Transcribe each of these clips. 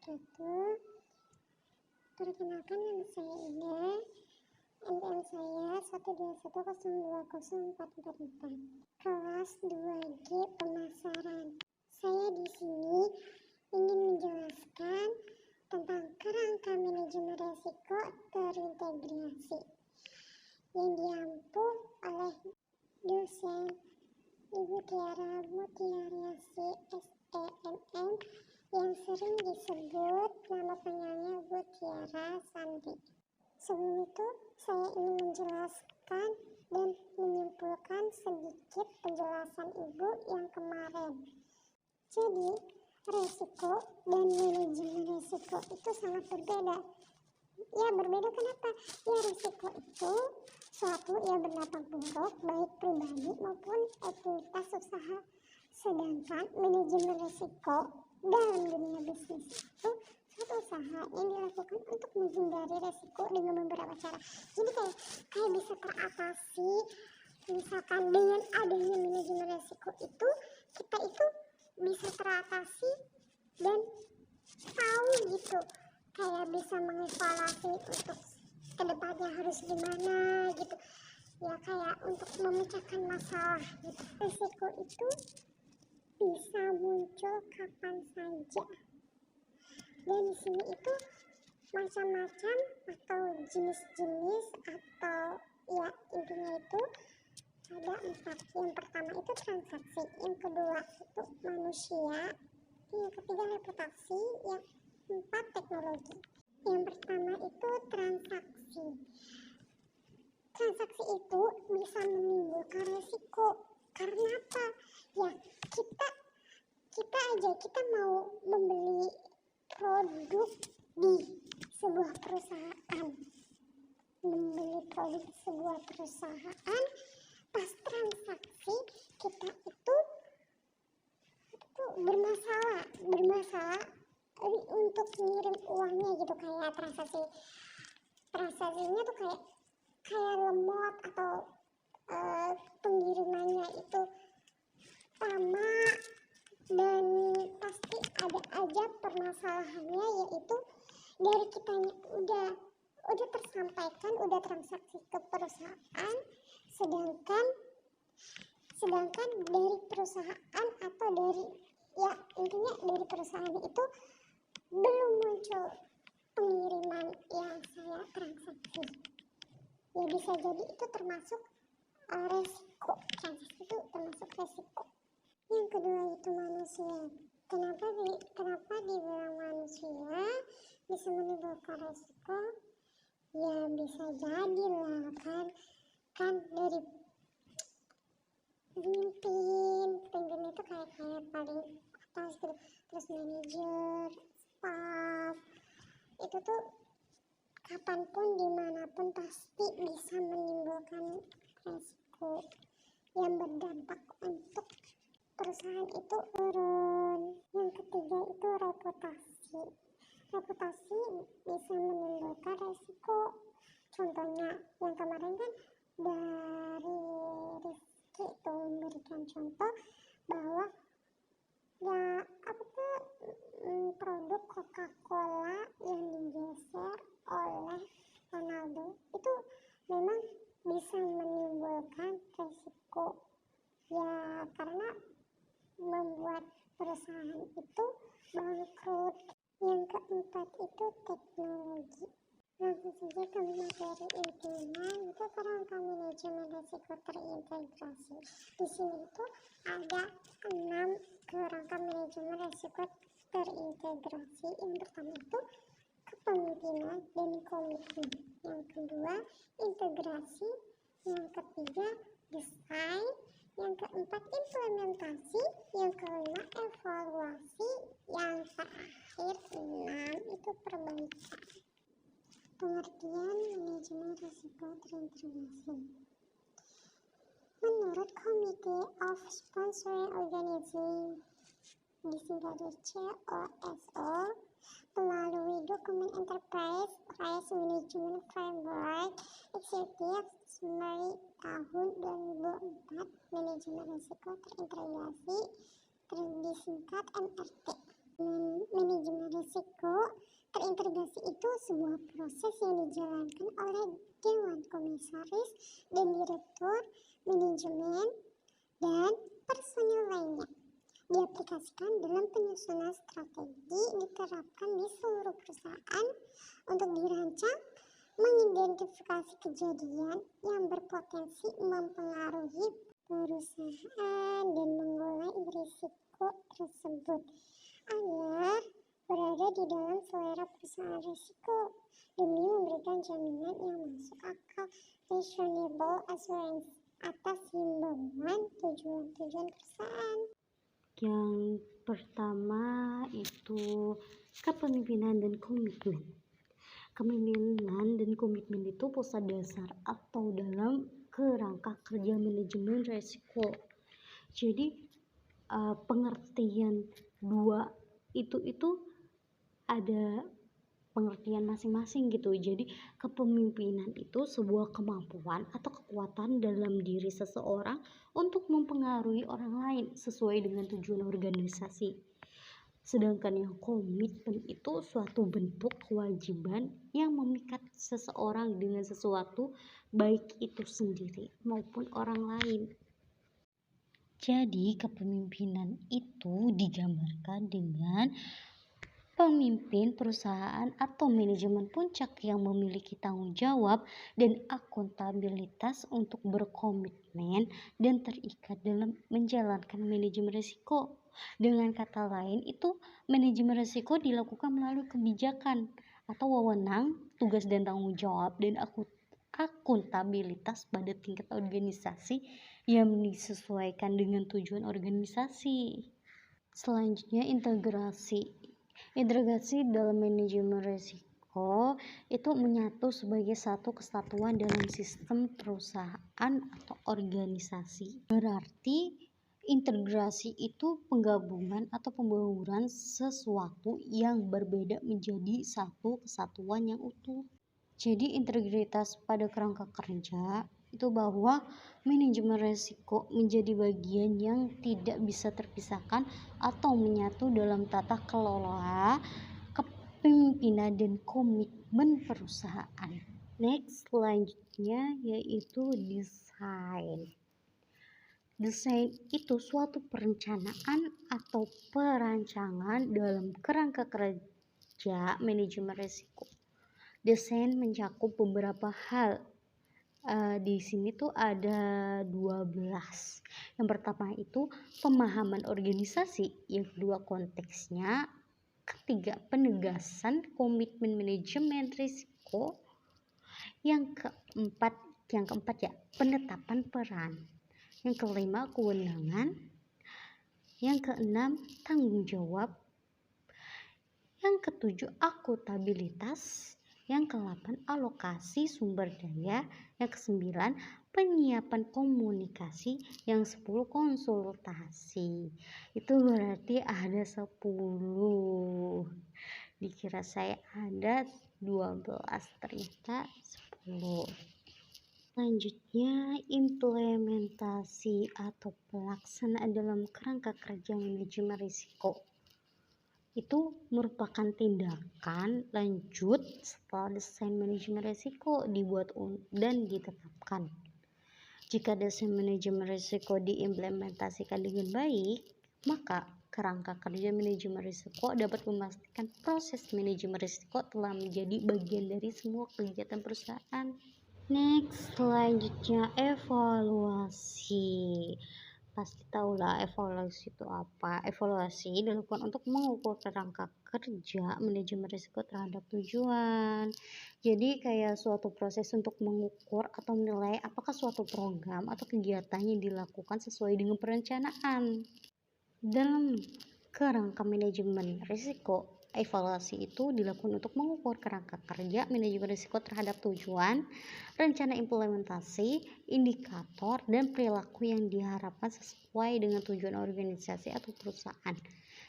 wabarakatuh. Perkenalkan, nama saya Ida. NPM saya 121020444. Kelas 2G Pemasaran. Saya di sini ingin menjelaskan tentang kerangka manajemen risiko terintegrasi yang diampu oleh dosen Ibu Tiara Mutiariasi STMM yang sering disebut nama panjangnya Bu Tiara Santi. Sebelum itu, saya ingin menjelaskan dan menyimpulkan sedikit penjelasan Ibu yang kemarin. Jadi, resiko dan manajemen resiko itu sangat berbeda. Ya, berbeda kenapa? Ya, risiko itu suatu yang berdampak buruk baik pribadi maupun aktivitas usaha. Sedangkan manajemen risiko dalam dunia bisnis itu suatu usaha yang dilakukan untuk menghindari risiko dengan beberapa cara. Jadi kayak bisa teratasi, misalkan dengan adanya manajemen risiko itu, kita itu bisa teratasi dan tahu gitu, kayak bisa mengevaluasi untuk kedepannya harus gimana gitu ya, kayak untuk memecahkan masalah gitu. Risiko itu bisa muncul kapan saja, dan di sini itu macam-macam atau jenis-jenis, atau ya intinya itu ada 4. Yang pertama itu transaksi, yang kedua itu manusia, yang ketiga reputasi, yang 4 teknologi. Yang pertama itu transaksi. Transaksi itu bisa menimbulkan risiko. Karena apa? Ya, kita mau membeli produk di sebuah perusahaan. Pas transaksi kita itu bermasalah untuk ngirim uangnya gitu, kayak transaksinya tuh kayak lemot, atau pengirimannya itu lama, dan pasti ada aja permasalahannya, yaitu dari kitanya udah tersampaikan, udah transaksi ke perusahaan, sedangkan dari perusahaan atau dari dari perusahaan itu belum muncul pengiriman yang saya transaksi. Ya, bisa jadi itu termasuk resiko. Transaksi itu termasuk resiko. Yang kedua itu manusia. Kenapa dibilang manusia bisa menimbulkan resiko? Ya, bisa jadi lah kan dari pemimpin itu kayak paling atas gitu, terus manajer, staff, itu tuh kapanpun dimanapun pasti bisa menimbulkan resiko yang berdampak untuk perusahaan itu turun. Yang ketiga itu reputasi bisa menimbulkan resiko. Contohnya yang kemarin kan dari Rizky itu memberikan contoh bahwa ya produk Coca-Cola yang digeser oleh Ronaldo itu memang bisa menimbulkan resiko ya, karena membuat perusahaan itu bangkrut. Yang keempat itu teknologi. Langsung saja ke materi intinya, itu kerangka manajemen risiko terintegrasi. Di sini itu ada 6 kerangka manajemen risiko terintegrasi. Yang pertama itu kepemimpinan dan komitmen. Yang kedua integrasi. Yang ketiga desain. Yang keempat implementasi. Yang kelima evaluasi. Yang terakhir 6 itu perbaikan. Pengertian manajemen risiko terintegrasi. Menurut Committee of Sponsoring Organizing, disingkat COSO, melalui dokumen Enterprise Risk Management Framework Executive Summary tahun 2004, manajemen risiko terintegrasi disingkat MRT Manajemen risiko terintegrasi itu sebuah proses yang dijalankan oleh Dewan Komisaris dan Direktur Manajemen dan personil lainnya. Diaplikasikan dalam penyusunan strategi, diterapkan di seluruh perusahaan untuk dirancang, mengidentifikasi kejadian yang berpotensi mempengaruhi perusahaan dan mengelola risiko tersebut agar berada di dalam selera perusahaan risiko demi memberikan jaminan yang masuk akal, reasonable assurance, atas himbauan tujuan-tujuan perusahaan. Yang pertama itu kepemimpinan dan komitmen. Kepemimpinan dan komitmen itu pusat dasar atau dalam kerangka kerja manajemen risiko. Jadi pengertian dua itu ada pengertian masing-masing gitu. Jadi kepemimpinan itu sebuah kemampuan atau kekuatan dalam diri seseorang untuk mempengaruhi orang lain sesuai dengan tujuan organisasi. Sedangkan yang komitmen itu suatu bentuk kewajiban yang memikat seseorang dengan sesuatu, baik itu sendiri maupun orang lain. Jadi kepemimpinan itu digambarkan dengan pemimpin perusahaan atau manajemen puncak yang memiliki tanggung jawab dan akuntabilitas untuk berkomitmen dan terikat dalam menjalankan manajemen risiko. Dengan kata lain, itu manajemen risiko dilakukan melalui kebijakan atau wewenang, tugas dan tanggung jawab dan akuntabilitas pada tingkat organisasi yang disesuaikan dengan tujuan organisasi. Selanjutnya integrasi. Integrasi dalam manajemen risiko itu menyatu sebagai satu kesatuan dalam sistem perusahaan atau organisasi. Berarti integrasi itu penggabungan atau pembauran sesuatu yang berbeda menjadi satu kesatuan yang utuh. Jadi integritas pada kerangka kerja itu bahwa manajemen risiko menjadi bagian yang tidak bisa terpisahkan atau menyatu dalam tata kelola, kepemimpinan dan komitmen perusahaan. Next, selanjutnya yaitu desain. Desain itu suatu perencanaan atau perancangan dalam kerangka kerja manajemen risiko. Desain mencakup beberapa hal. Di sini tuh ada 12. Yang pertama itu pemahaman organisasi, yang kedua konteksnya, ketiga penegasan komitmen manajemen risiko, yang keempat ya penetapan peran, yang kelima kewenangan, yang keenam tanggung jawab, yang ketujuh akuntabilitas, yang ke-8 alokasi sumber daya, yang ke-9 penyiapan komunikasi, yang 10 konsultasi. Itu berarti ada 10. Dikira saya ada 12, ternyata 10. Selanjutnya implementasi atau pelaksanaan dalam kerangka kerja manajemen risiko. Itu merupakan tindakan lanjut setelah desain manajemen risiko dibuat dan ditetapkan. Jika desain manajemen risiko diimplementasikan dengan baik, maka kerangka kerja manajemen risiko dapat memastikan proses manajemen risiko telah menjadi bagian dari semua kegiatan perusahaan. Next, selanjutnya evaluasi. Pasti tahulah evaluasi itu apa. Evaluasi dilakukan untuk mengukur kerangka kerja manajemen risiko terhadap tujuan. Jadi kayak suatu proses untuk mengukur atau menilai apakah suatu program atau kegiatan yang dilakukan sesuai dengan perencanaan. Dalam kerangka manajemen risiko, evaluasi itu dilakukan untuk mengukur kerangka kerja manajemen risiko terhadap tujuan, rencana implementasi, indikator, dan perilaku yang diharapkan sesuai dengan tujuan organisasi atau perusahaan.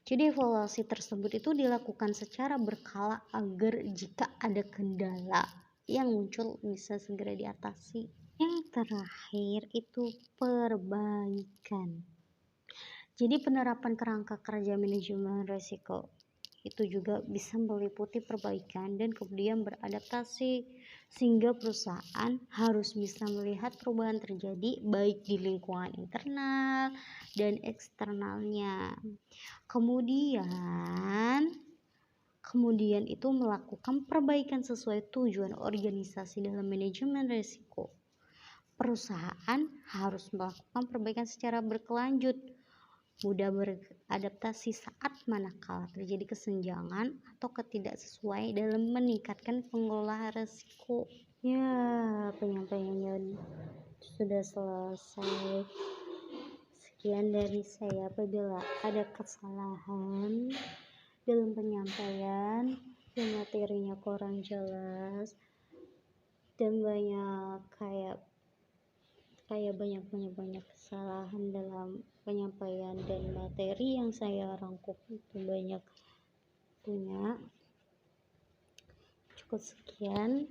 Jadi evaluasi tersebut itu dilakukan secara berkala agar jika ada kendala yang muncul bisa segera diatasi. Yang terakhir itu perbaikan. Jadi penerapan kerangka kerja manajemen risiko itu juga bisa meliputi perbaikan dan kemudian beradaptasi, sehingga perusahaan harus bisa melihat perubahan terjadi baik di lingkungan internal dan eksternalnya. Kemudian itu melakukan perbaikan sesuai tujuan organisasi dalam manajemen risiko. Perusahaan harus melakukan perbaikan secara berkelanjut, mudah beradaptasi saat manakala terjadi kesenjangan atau ketidaksesuaian dalam meningkatkan pengelolaan risiko. Ya, penyampaiannya sudah selesai. Sekian dari saya. Apabila ada kesalahan dalam penyampaian dan materinya kurang jelas dan banyak banyak kesalahan dalam penyampaian dan materi yang saya rangkum itu banyak punya. Cukup sekian,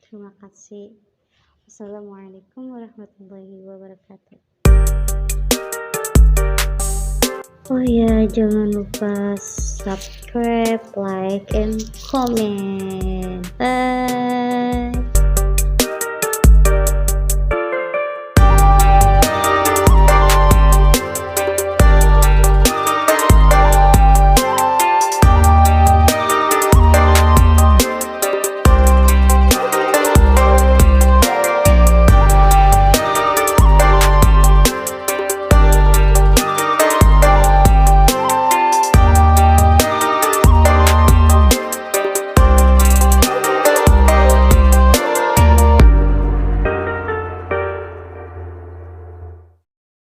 terima kasih. Wassalamualaikum warahmatullahi wabarakatuh. Oh ya, jangan lupa subscribe, like, and comment. Bye.